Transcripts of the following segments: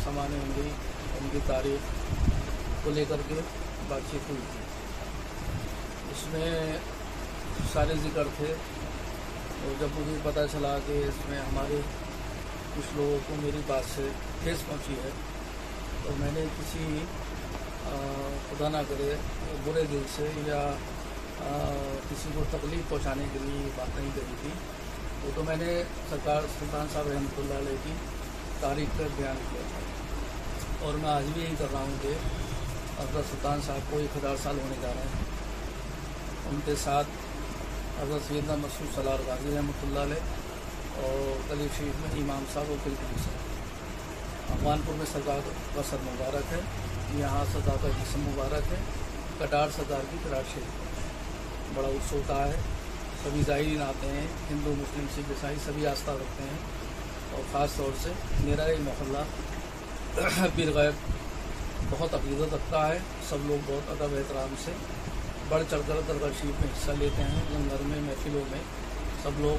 सामान्य होंगी, उनकी तारीख को लेकर के बातचीत हुई थी। इसमें सारे जिक्र थे। और जब मुझे पता चला कि इसमें हमारे कुछ लोगों को मेरी बात से ठेस पहुंची है, तो मैंने किसी खुदा ना करे बुरे दिल से या किसी को तकलीफ़ पहुंचाने के लिए बात नहीं करी थी। तो मैंने सरकार सुल्तान साहब रहमतुल्लाह अलैह की तारीख पर बयान किया था। और मैं आज भी यही कर रहा हूँ कि हज़रत सुल्तान साहब को 1000 साल होने जा रहे हैं। उनके साथ हज़रत सैयदना मसूद सलार गाजी रहमतुल्लाह अलैह और कलीफ शरीफ में इमाम साहब और बिल्कुल साहब। अफगानपुर में सरकार का सर मुबारक है, यहाँ सरकार का जिस्म मुबारक है। कटार सरकार की कटार शरीफ बड़ा उत्सव होता है। सभी ज़ाहिरीन आते हैं, हिंदू मुस्लिम सिख ईसाई सभी आस्था रखते हैं। और ख़ास तौर से मेरा ये मोहल्ला पीर गैब बहुत अक़ीदत रखता है। सब लोग बहुत अदब एहतराम से बढ़ चढ़कर दरगाह शरीफ में हिस्सा लेते हैं। लंगर में, महफिलों में सब लोग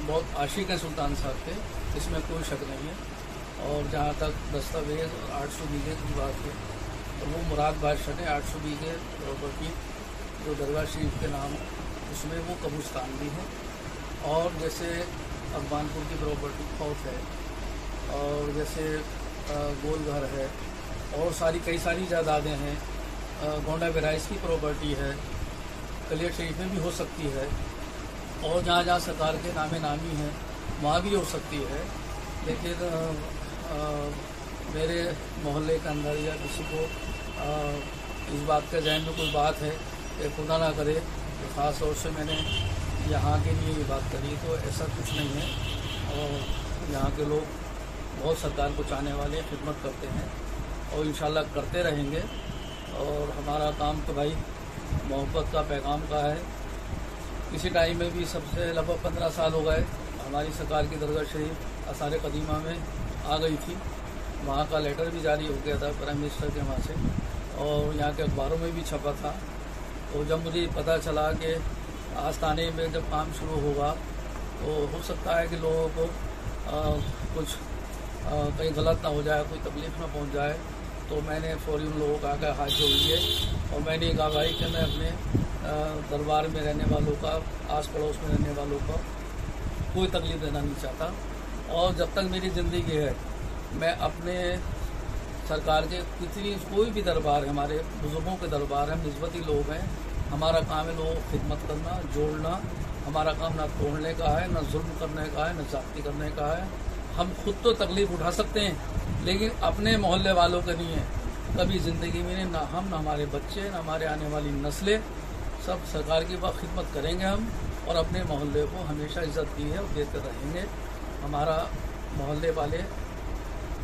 बहुत आशिक हैं सुल्तान साहब के, इसमें कोई शक नहीं है। और जहाँ तक दस्तावेज़ और 800 बीघे की बात है, तो वो मुराद बादशाह ने 800 बीघे प्रॉपर्टी जो दरगाह शरीफ के नाम उसमें वो कब्रिस्तान भी है। और जैसे अफगानपुर की प्रॉपर्टी खौफ है, और जैसे गोलघर है, और कई सारी जायदादें हैं। गोंडा बहराइच की प्रॉपर्टी है, कलियर शरीफ में भी हो सकती है, और जहाँ जहाँ सरकार के नामे नामी हैं वहाँ भी हो सकती है। लेकिन मेरे मोहल्ले के अंदर या किसी को इस बात के जहन में कोई बात है कि खुदा ना करे, तो ख़ास तौर से मैंने यहाँ के लिए ये बात करी, तो ऐसा कुछ नहीं है। और यहाँ के लोग बहुत सरकार को चाहने वाले खिदमत करते हैं और इंशाल्लाह करते रहेंगे। और हमारा काम तो भाई मोहब्बत का पैगाम का है। किसी टाइम में भी सबसे लगभग 15 साल हो गए हमारी सरकार की दरगाह शरीफ आसार कदीमा में आ गई थी। वहाँ का लेटर भी जारी हो गया था प्राइम मिनिस्टर के वहाँ से, और यहाँ के अखबारों में भी छपा था। तो जब मुझे पता चला कि आस्थाने में जब काम शुरू होगा तो हो सकता है कि लोगों को कुछ कहीं गलत ना हो जाए, कोई तकलीफ़ ना पहुँच जाए, तो मैंने फौरी उन लोगों का आकर हाथ जोड़ लिए। और मैंने कहा भाई कि मैं अपने दरबार में रहने वालों का, आस पड़ोस में रहने वालों का कोई तकलीफ़ देना नहीं चाहता। और जब तक मेरी ज़िंदगी है मैं अपने सरकार के कोई भी दरबार है, हमारे बुज़ुर्गों के दरबार हैं, निस्बती लोग हैं, हमारा काम है लोगों को खिदमत करना, जोड़ना। हमारा काम ना तोड़ने का है, ना जुल्म करने का है, ना ज़्यादती करने का है। हम खुद तो तकलीफ़ उठा सकते हैं, लेकिन अपने मोहल्ले वालों के नहीं है। कभी ज़िंदगी में ना हम, ना हमारे बच्चे, ना हमारे आने वाली नस्लें, सब सरकार की बात खिदमत करेंगे हम, और अपने मोहल्ले को हमेशा इज़्ज़त दी है और देते रहेंगे। हमारा मोहल्ले वाले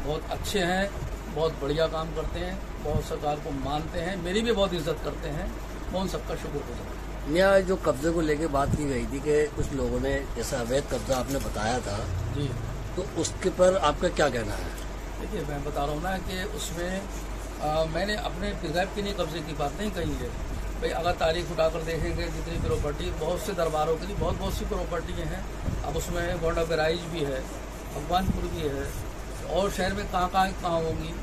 बहुत अच्छे हैं, बहुत बढ़िया काम करते हैं, बहुत सरकार को मानते हैं, मेरी भी बहुत इज्जत करते हैं। मैं उन सबका शुक्रगुजार। यहाँ जो कब्जे को लेके बात की गई थी कि कुछ लोगों ने जैसा अवैध कब्जा आपने बताया था जी, तो उसके पर आपका क्या कहना है? देखिए मैं बता रहा हूँ ना कि उसमें मैंने अपने पिरगैब के लिए कब्जे की बात नहीं कही है भाई। अगर तारीख उठाकर देखेंगे जितनी प्रॉपर्टी, बहुत से दरबारों के लिए बहुत सी प्रॉपर्टियाँ हैं। अब उसमें गोंडा बहराइच भी है, अफगानपुर भी है, और शहर में कहाँ होंगी।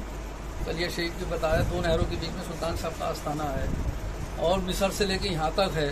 कलियर शरीफ की बताया, 2 नहरों के बीच में सुल्तान साहब का आस्थाना है, और मिस्र से लेके यहाँ तक है।